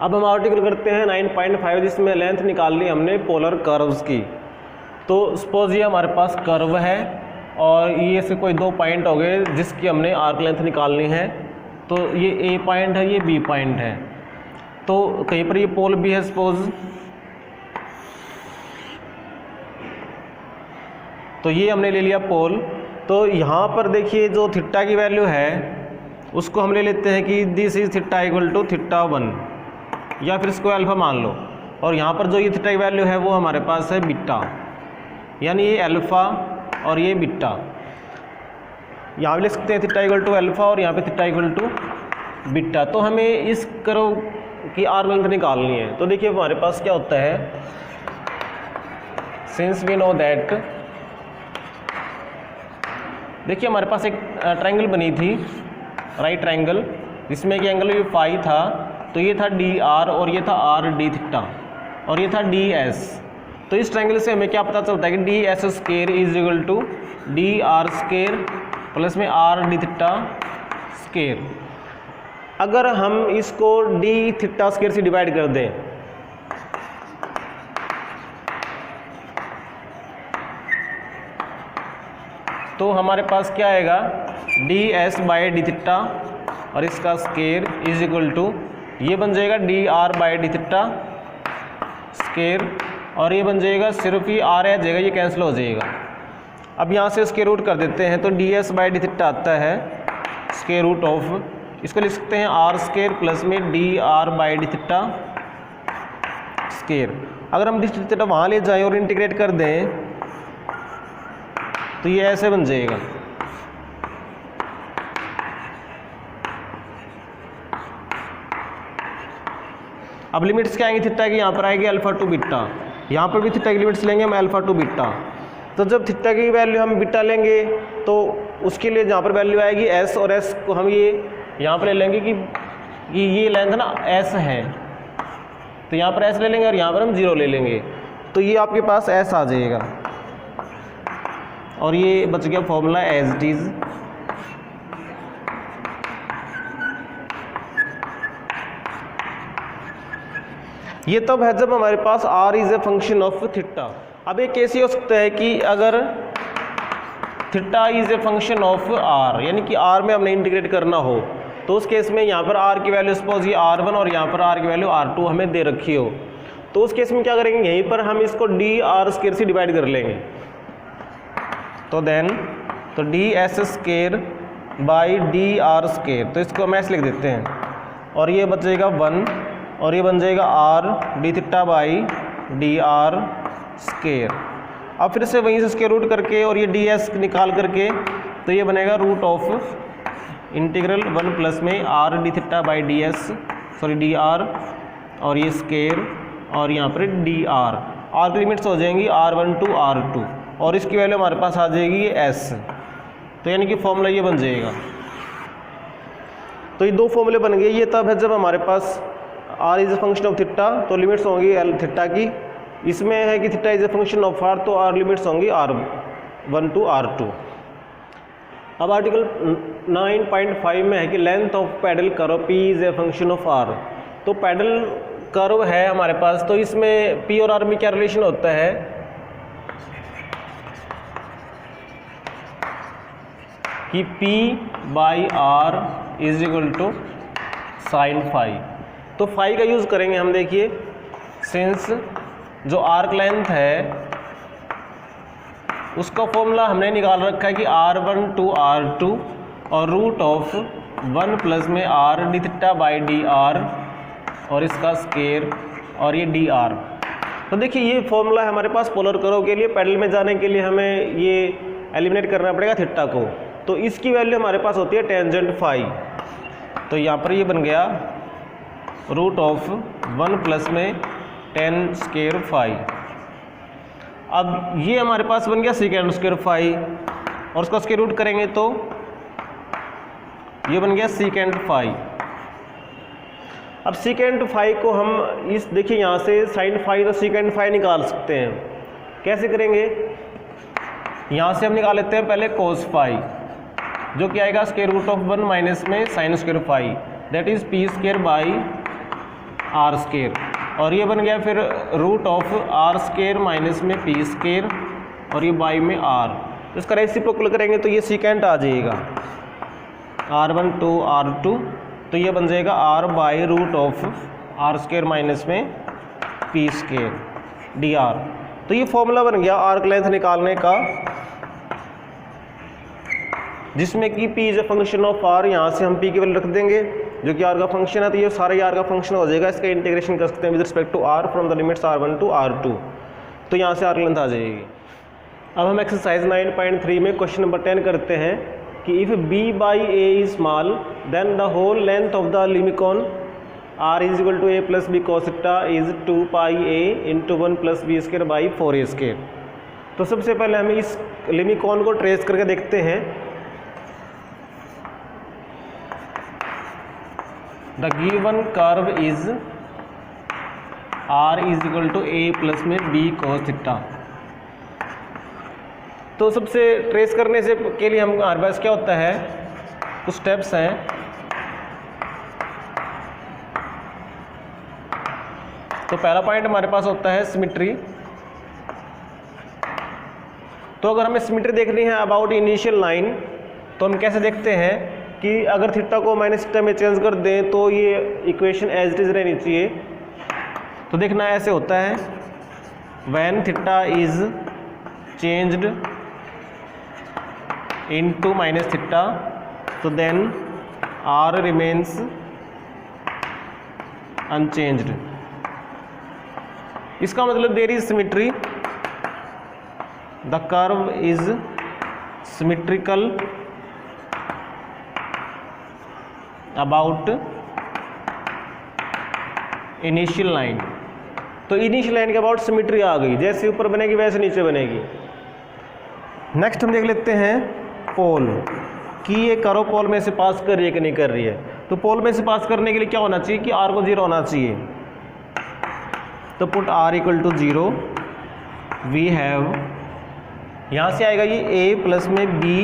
अब हम आर्टिकल करते हैं 9.5 जिसमें लेंथ निकालनी हमने पोलर कर्व्स की। तो सपोज ये हमारे पास कर्व है और ये से कोई 2 पॉइंट हो गए जिसकी हमने आर्क लेंथ निकालनी है। तो ये ए पॉइंट है, ये बी पॉइंट है, तो कहीं पर ये पोल भी है सपोज। तो ये हमने ले लिया पोल। तो यहाँ पर देखिए जो थीटा की वैल्यू है उसको हम ले लेते हैं कि this is theta equal to theta 1 या फिर इसको अल्फा मान लो। और यहाँ पर जो ये थीटा की वैल्यू है वो हमारे पास है बीटा, यानी ये अल्फा और ये बीटा। यहाँ भी लिख सकते हैं थीटा इक्वल टू अल्फा और यहाँ पे थीटा इक्वल टू बीटा। तो हमें इस कर्व की आर्क लेंथ निकालनी है। तो देखिए हमारे पास क्या होता है, सिंस वी नो दैट, देखिए हमारे पास एक ट्रायंगल बनी थी, राइट ट्रायंगल, जिसमें कि एंगल भी फाई था। तो ये था डी आर और ये था आर डी थीटा और ये था डी एस। तो इस ट्रायंगल से हमें क्या पता चलता है कि d s square is equal to d r square plus में आर डी थीटा स्क्वायर। अगर हम इसको डी थीटा स्क्वायर से डिवाइड कर दें तो हमारे पास क्या आएगा, d s by d theta और इसका स्क्वायर इज इक्वल टू, ये बन जाएगा d r by d theta square और ये बन जाएगा सिर्फ ही आर आ जाएगा, ये कैंसिल हो जाएगा। अब यहाँ से स्क्वायर रूट कर देते हैं तो D s by d theta आता है स्क्वायर रूट ऑफ, इसको लिख सकते हैं आर स्क्वायर प्लस में D r by d theta square. अगर हम डी थीटा वहाँ ले जाएं और इंटीग्रेट कर दें तो ये ऐसे बन जाएगा। अब लिमिट्स क्या आएंगी थीटा की, यहाँ पर आएगी अल्फा टू बीटा, यहाँ पर भी थीटा की लिमिट्स लेंगे हम अल्फा टू बीटा। तो जब थीटा की वैल्यू हम बीटा लेंगे तो उसके लिए जहाँ पर वैल्यू आएगी एस, और एस को हम ये यहाँ पर ले लेंगे कि ये लेंथ ना एस है, तो यहाँ पर एस ले लेंगे और यहाँ पर हम 0 ले लेंगे। तो ये आपके पास एस आ जाएगा और ये बच गया फॉर्मूला एज इट इज। ये तब है जब हमारे पास r is a function of theta. अब ये कैसे हो सकता है कि अगर theta is a function of r, यानी कि r में हमने इंटीग्रेट करना हो, तो उस केस में यहाँ पर r की वैल्यू सपोज ये r1 और यहाँ पर r की वैल्यू r2 हमें दे रखी हो, तो उस केस में क्या करेंगे, यहीं पर हम इसको डी आर स्क्वायर से डिवाइड कर लेंगे। तो D s square by D r square, तो इसको हम ऐसे लिख देते हैं और ये बच जाएगा 1 और ये बन जाएगा are d theta by D r square. अब फिर से वहीं से स्क्वायर रूट करके और ये डी एस निकाल करके तो ये बनेगा रूट ऑफ इंटीग्रल 1 प्लस में r d theta by D S, sorry D R और ये स्क्वायर और यहाँ पर डी आर की लिमिट्स हो जाएंगी R1 टू R2 और इसकी वैल्यू हमारे पास आ जाएगी एस। तो यानी कि फॉर्मूला ये बन जाएगा। तो ये 2 फॉर्मूले बन गए। ये तब है जब हमारे पास r is a function of theta, तो लिमिट्स होंगी एल थीटा की। इसमें है कि theta is a function of r, तो r लिमिट्स होंगी R1 टू R2। अब आर्टिकल 9.5 में है कि length of pedal curve p is a function of r। तो पैडल कर्व है हमारे पास, तो इसमें p और r में क्या रिलेशन होता है कि p by r is equal to sine phi. तो फाई का यूज़ करेंगे हम। देखिए सिंस जो आर्क लेंथ है उसका फॉर्मूला हमने निकाल रखा है कि R1 टू R2 और रूट ऑफ 1 प्लस में r d theta by D R और इसका स्क्वायर और ये डी आर। तो देखिए ये फॉर्मूला है हमारे पास पोलर कर्व के लिए। पैडल में जाने के लिए हमें ये एलिमिनेट करना पड़ेगा थीटा को, तो इसकी वैल्यू हमारे पास होती है टेंजेंट फाई। तो यहाँ पर ये बन गया रूट ऑफ 1 प्लस में टेन स्क्वायर फाई। अब ये हमारे पास बन गया सेकेंड स्क्वायर फाई और उसका स्क्वायर रूट करेंगे तो ये बन गया सेकेंड फाई। अब सेकेंड फाई को हम इस देखिए यहाँ से साइन फाई तो सेकेंड फाई निकाल सकते हैं। कैसे करेंगे, यहाँ से हम निकाल लेते हैं पहले कोस फाई, जो कि आएगा स्क्वायर रूट ऑफ 1 माइनस में sine square phi, that is p square by r square, और ये बन गया फिर root of r square minus में पी स्केयर, और ये बाई में आर। तो इसका रेसिप्रोकल करेंगे तो ये सीकेंट आ जाएगा R1 to R2, तो ये बन जाएगा R by root of r square minus में पी स्केयर डी आर। तो ये फॉर्मूला बन गया आर्क लेंथ निकालने का, जिसमें कि P is a function of R। यहाँ से हम P की वैल्यू रख देंगे जो कि R का फंक्शन है, तो ये सारा R का फंक्शन हो जाएगा। इसका इंटीग्रेशन कर सकते हैं with respect to R from the limits R1 to R2, तो यहाँ से आर्क लेंथ आ जाएगी। अब हम एक्सरसाइज 9.3 में क्वेश्चन नंबर 10 करते हैं कि if B by A is small then the whole length of the limacon R is equal to A plus B cos theta is 2 pi A into 1 plus B square by 4A square. तो सबसे पहले हमें इस लिमिकॉन को trace करके देखते हैं। The given curve is R is equal to A plus में B cos थीटा। तो सबसे ट्रेस करने से के लिए हम हमारे पास क्या होता है, कुछ स्टेप्स हैं। तो पहला पॉइंट हमारे पास होता है सिमेट्री। तो अगर हमें सिमेट्री देखनी है अबाउट इनिशियल लाइन, तो हम कैसे देखते हैं कि अगर थीटा को माइनस थीटा में चेंज कर दें तो ये इक्वेशन एज इट इज रहनी चाहिए। तो देखना ऐसे होता है, when theta is changed into minus theta तो देन R रिमेन्स अनचेंज्ड। इसका मतलब there is symmetry, the curve is symmetrical about initial line. तो इनिशियल लाइन के अबाउट सिमेट्री आ गई, जैसे ऊपर बनेगी वैसे नीचे बनेगी। नेक्स्ट हम देख लेते हैं पोल कि ये कर्व पोल में से पास कर रही है कि नहीं कर रही है। तो पोल में से पास करने के लिए क्या होना चाहिए कि R को 0 होना चाहिए। तो put R equal to 0, we have, यहाँ से आएगा ये A प्लस में B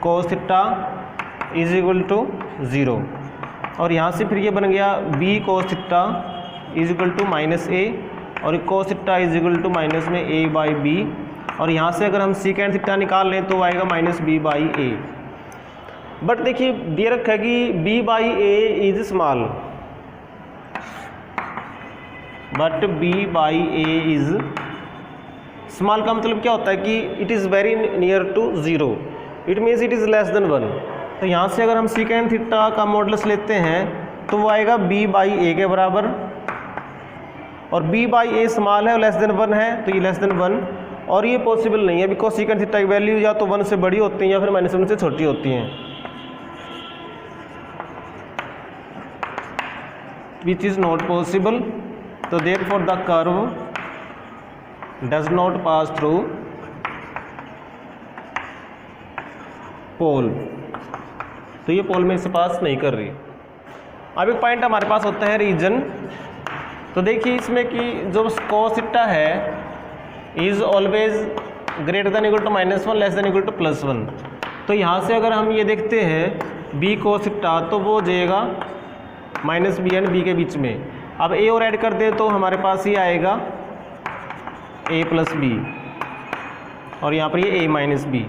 cos theta is equal to 0, और यहाँ से फिर ये बन गया B cos theta is equal to minus A, और cos theta is equal to minus में A बाई B, और यहाँ से अगर हम सीकेंट थीटा निकाल लें तो आएगा minus B by A। But देखिए दिया रखा है कि B by A is small, but B by A is small का मतलब क्या होता है कि it is very near to 0, it means it is less than 1। तो यहाँ से अगर हम सीकेंट थीटा का मॉडुलस लेते हैं तो वो आएगा B बाई A के बराबर, और B बाई A स्मॉल है और लेस देन 1 है, तो ये लेस देन 1, और ये पॉसिबल नहीं है बिकॉज सीकेंट थीटा की वैल्यू या तो 1 से बड़ी होती हैं या फिर माइनस 1 से छोटी होती हैं, विच इज़ नॉट पॉसिबल। तो therefore the curve does not pass through pole, तो ये पोल में से पास नहीं कर रही। अब एक पॉइंट हमारे पास होता है रीजन। तो देखिए इसमें कि जो cos थीटा है is always greater than equal to -1 less than equal to +1। तो यहाँ से अगर हम ये देखते हैं B cos थीटा तो वो हो जाएगा माइनस B एंड B के बीच में। अब A और ऐड कर दें तो हमारे पास ये आएगा A प्लस B, और यहाँ पर ये A माइनस B,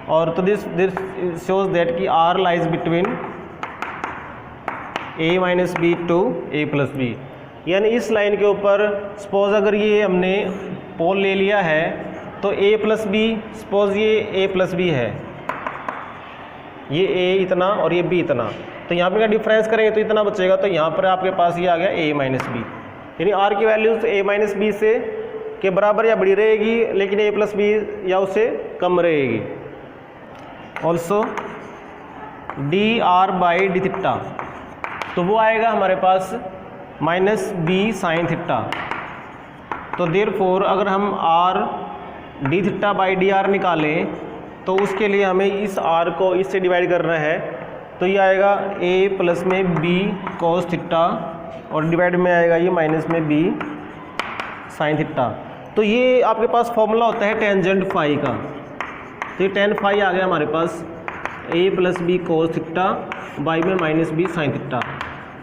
और तो दिस शोज दैट कि R lies between A minus B to A plus B। यानी इस लाइन के ऊपर सपोज अगर ये हमने पोल ले लिया है तो A प्लस बी, सपोज ये A प्लस बी है, ये A इतना और ये B इतना, तो यहाँ पे का डिफरेंस करेंगे तो इतना बचेगा। तो यहाँ पर आपके पास ये आ गया A माइनस बी, यानी R की वैल्यूज A माइनस बी से के बराबर या बड़ी रहेगी, लेकिन A प्लस बी या उससे कम रहेगी। Also D r by d theta, तो वो आएगा हमारे पास माइनस B साइन थीटा। तो देयरफॉर अगर हम R D theta by D R निकालें तो उसके लिए हमें इस R को इससे डिवाइड करना है, तो ये आएगा A प्लस में B cos थीटा, और डिवाइड में आएगा ये माइनस में B साइन थीटा। तो ये आपके पास फॉर्मूला होता है टेंजेंट फाई का। तो ये टेन फाई आ गया हमारे पास A plus B cos theta by में माइनस B साइन थीटा।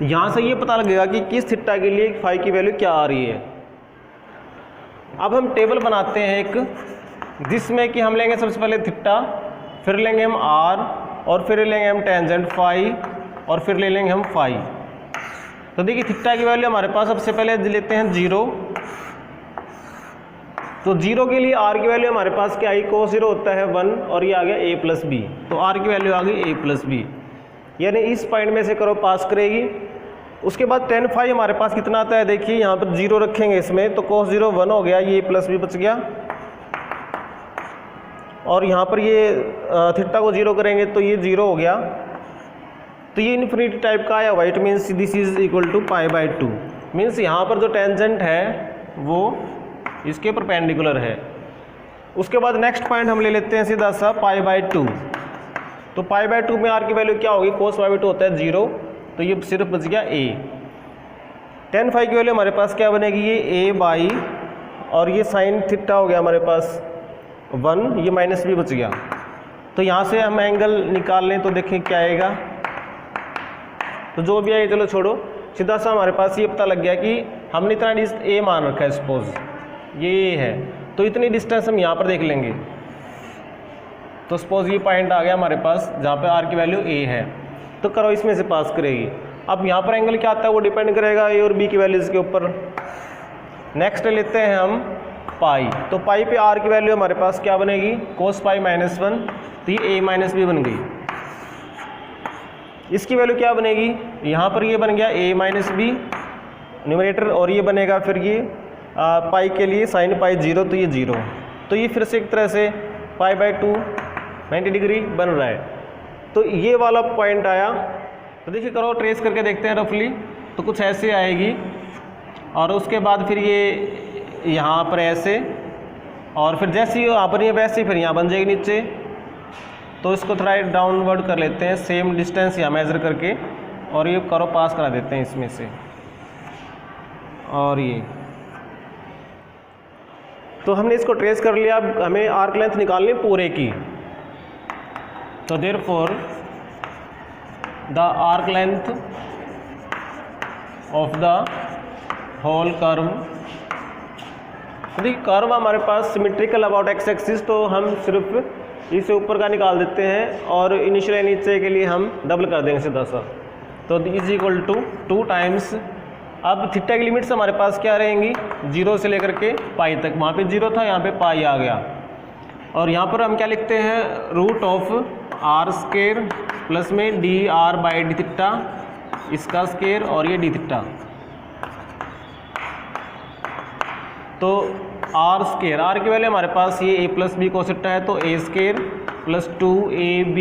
यहाँ से ये पता लगेगा कि किस थीटा के लिए फाई की वैल्यू क्या आ रही है। अब हम टेबल बनाते हैं एक, जिसमें कि हम लेंगे सबसे पहले थीटा, फिर लेंगे हम आर, और फिर लेंगे हम टेंजेंट फाई, और फिर ले लेंगे हम फाई। तो देखिए थीटा की वैल्यू हमारे पास सबसे पहले लेते हैं 0। तो 0 के लिए r की वैल्यू हमारे पास क्या आई, cos 0 होता है 1, और ये आ गया a प्लस बी। तो r की वैल्यू आ गई a प्लस बी, यानी इस पॉइंट में से करो पास करेगी। उसके बाद tan फाई हमारे पास कितना आता है, देखिए यहाँ पर 0 रखेंगे इसमें, तो cos 0 1 हो गया, ये प्लस बी बच गया। और यहाँ पर ये थीटा को 0 करेंगे तो ये 0 हो गया। तो ये इन्फिनिटी टाइप का आया हुआ, it means this is equal to π/2। Means यहाँ पर जो टेंजेंट है वो इसके परपेंडिकुलर है। उसके बाद नेक्स्ट पॉइंट हम ले लेते हैं सीधा सा π/2। तो π/2 में r की वैल्यू क्या होगी, cos π/2 होता है 0, तो ये सिर्फ बच गया a। tan फाई की वैल्यू हमारे पास क्या बनेगी, ये a/, और ये साइन थीटा हो गया हमारे पास 1, ये माइनस भी बच गया। तो यहाँ से हम एंगल निकाल लें तो देखें क्या आएगा। तो जो भी आए चलो छोड़ो, सीधा सा हमारे पास ये पता लग गया कि हमने इतना a मान रखा है, सपोज ये है, तो इतनी डिस्टेंस हम यहाँ पर देख लेंगे। तो सपोज ये पॉइंट आ गया हमारे पास जहाँ पे r की वैल्यू a है, तो करो इसमें से पास करेगी। अब यहाँ पर एंगल क्या आता है वो डिपेंड करेगा a और b की वैल्यूज़ के ऊपर। नेक्स्ट लेते हैं हम पाई। तो पाई पे r की वैल्यू हमारे पास क्या बनेगी, cos पाई -1, तो ये a माइनस बी बन गई। इसकी वैल्यू क्या बनेगी, यहाँ पर ये बन गया a माइनस बी न्यूमरेटर, और ये बनेगा फिर ये पाई के लिए साइन पाई 0, तो ये 0। तो ये फिर से एक तरह से π/2 90 डिग्री बन रहा है। तो ये वाला पॉइंट आया। तो देखिए करो ट्रेस करके देखते हैं रफली, तो कुछ ऐसे आएगी, और उसके बाद फिर ये यहाँ पर ऐसे, और फिर जैसे ही यहाँ पर ये वैसे ही फिर यहाँ बन जाएगी नीचे। तो इसको थोड़ा डाउनवर्ड कर लेते हैं, सेम डिस्टेंस यहाँ मेज़र करके, और ये करो पास करा देते हैं इसमें से। और ये तो हमने इसको ट्रेस कर लिया। अब हमें आर्क लेंथ निकालनी पूरे की। तो therefore the arc length of the whole curve, देखिए कर्व हमारे पास सिमेट्रिकल अबाउट एक्स एक्सिस, तो हम सिर्फ इसे ऊपर का निकाल देते हैं, और इनिशियल नीचे के लिए हम डबल कर देंगे सीधा सा। तो इज इक्वल टू 2 टाइम्स, अब थीटा की लिमिट्स हमारे पास क्या रहेंगी, 0 से लेकर के पाई तक। वहाँ पे 0 था, यहाँ पे पाई आ गया। और यहाँ पर हम क्या लिखते हैं, रूट ऑफ r² प्लस में dr/d थीटा, इसका स्केयर, और ये d थीटा। तो r² r की वैल्यू हमारे पास ये a plus b cos theta है, तो a² plus 2ab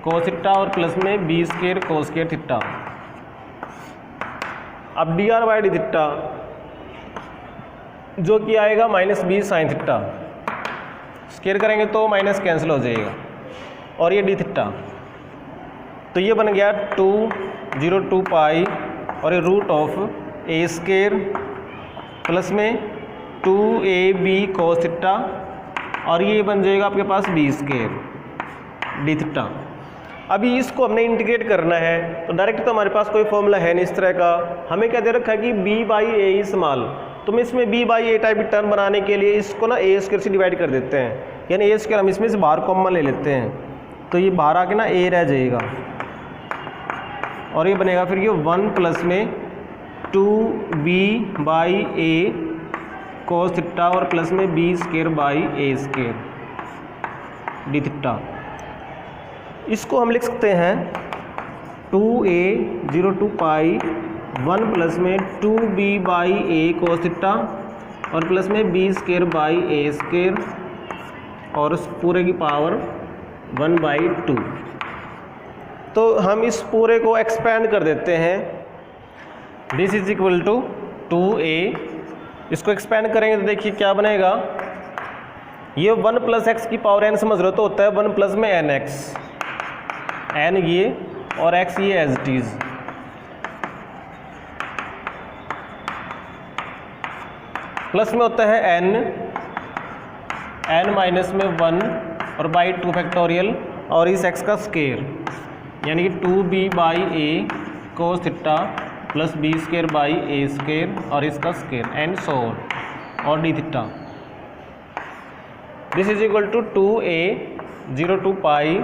cos theta, और प्लस में b² cos² थीटा। अब dr/d थीटा जो कि आएगा -b sin थीटा, स्केयर करेंगे तो माइनस कैंसिल हो जाएगा, और ये d थीटा। तो ये बन गया 202 पाई, और ये रूट ऑफ a² प्लस में 2ab cos थीटा, और ये बन जाएगा आपके पास b² d थीटा। अभी इसको हमने इंटीग्रेट करना है, तो डायरेक्ट तो हमारे पास कोई फॉर्मूला है नहीं इस तरह का। हमें क्या दे रखा है कि b/a स्मॉल, तो मैं इसमें b/a टाइप की टर्म बनाने के लिए इसको ना a² से डिवाइड कर देते हैं, यानी a² हम इसमें से बाहर कॉमन ले लेते हैं, तो ये बाहर आके ना a रह जाएगा, और ये बनेगा फिर ये 1 प्लस में 2b/a cos थीटा, और प्लस में b²/a² d थीटा। इसको हम लिख सकते हैं 2a 02 1 प्लस में 2b/a cos थीटा, और प्लस में b²/a², और उस पूरे की पावर 1/2। तो हम इस पूरे को एक्सपेंड कर देते हैं, this is equal to 2a। इसको एक्सपेंड करेंगे तो देखिए क्या बनेगा, ये 1 प्लस एक्स की पावर n समझ रहे हो, तो होता है 1 प्लस में nx, n ये और x ये एज इट इज। प्लस में होता है n माइनस में 1 और बाई 2 फैक्टोरियल, और इस x का स्केयर, यानी कि 2b/a cos theta plus b square by a square और इसका स्क्वायर एंड सो ऑन और d theta. This is equal to 2a 0 to pi.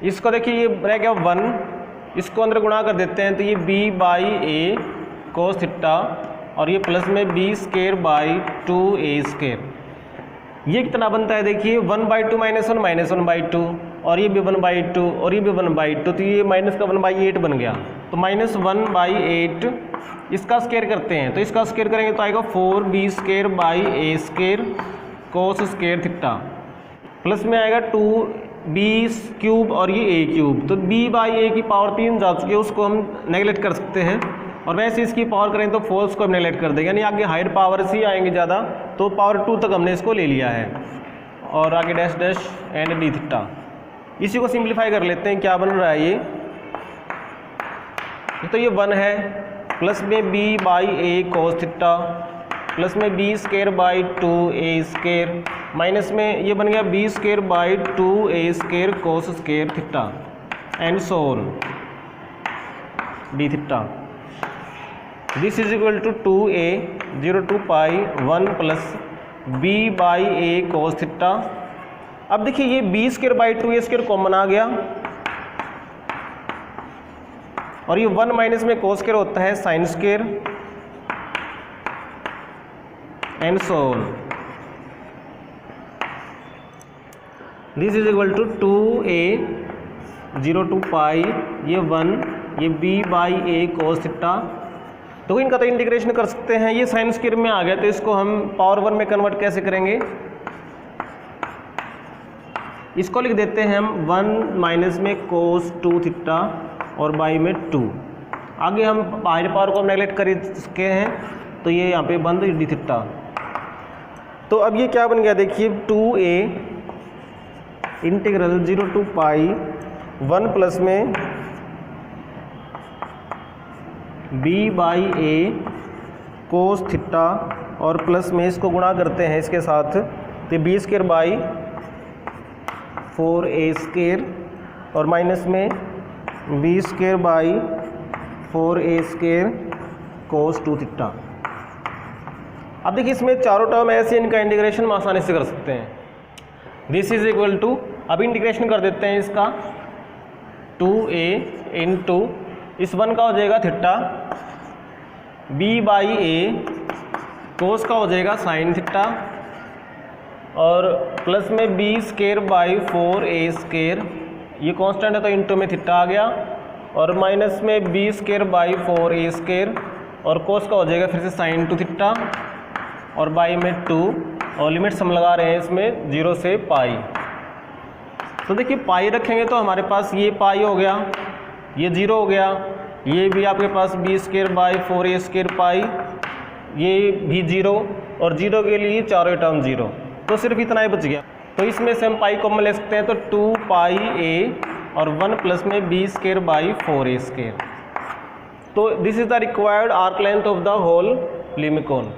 इसको देखिए ये रह गया 1, इसको अंदर गुणा कर देते हैं तो ये b by a cos theta और ये प्लस में b square by 2a square. ये कितना बनता है देखिए 1/2 -1 -1/2 और ये भी 1/2 और ये भी 1/2 तो ये माइनस का 1/8 बन गया। तो -1/8 इसका स्क्वायर करते हैं तो इसका स्क्वायर करेंगे तो आएगा 4b square by a square cos square theta plus में आएगा 2b क्यूब और ये a क्यूब। तो b बाई ए की पावर 3 जा चुकी है, उसको हम नेगलेक्ट कर सकते हैं और वैसे इसकी पावर करें तो 4 को हम नेगलेक्ट कर देंगे, यानी आगे हायर पावर से ही आएंगे ज़्यादा, तो पावर 2 तक हमने इसको ले लिया है। और आगे dash dash and D theta. इसी को सिंप्लीफाई कर लेते हैं, क्या बन रहा है ये, तो ये 1 है प्लस में b by a cos theta plus में b square by 2a square minus में ये बन गया b square by 2a square cos square theta and so on d theta. This is equal to 2a 0 to pi 1 plus b by a cos theta. अब देखिए ये b square by 2a square common आ गया और ये 1 minus में कोस square होता है sine square and so on. This is equal to 2a 0 to pi ये 1 ये b by a cos theta. तो इनका तो इंटीग्रेशन कर सकते हैं, ये साइन स्क्वायर में आ गया तो इसको हम पावर 1 में कन्वर्ट कैसे करेंगे, इसको लिख देते हैं हम 1 माइनस में कोस 2 थीटा और बाई में 2। आगे हम हायर पावर को नेगलेक्ट कर सके हैं तो ये यहाँ पे बंद डी थीटा। तो अब ये क्या बन गया देखिए 2a integral 0 to pi 1 plus में b by a cos theta और प्लस में इसको गुणा करते हैं इसके साथ तो b square by 4a square और माइनस में b square by 4a square cos 2 theta. अब देखिए इसमें चारों टर्म ऐसे इनका इंटीग्रेशन हम आसानी से कर सकते हैं। दिस इज इक्वल टू, अब इंटीग्रेशन कर देते हैं इसका 2a इंटू इस 1 का हो जाएगा थीटा b बाई ए कोस का हो जाएगा साइन थीटा और प्लस में b square by 4a square, ये कांस्टेंट है तो इंटू में थीटा आ गया और माइनस में b square by 4a square और कोस का हो जाएगा फिर से साइन 2 थीटा और बाई में 2 और लिमिट्स हम लगा रहे हैं इसमें 0 से पाई। तो देखिए पाई रखेंगे तो हमारे पास ये पाई हो गया, ये 0 हो गया, ये भी आपके पास b square by 4a square pi, ये भी 0 और 0 के लिए चारों टर्म 0, तो सिर्फ इतना ही बच गया। तो इसमें से हम पाई कॉमन ले सकते हैं तो 2 पाई a और 1 प्लस में b square by 4a square. तो this is the required arc length of the whole लिमिकोन।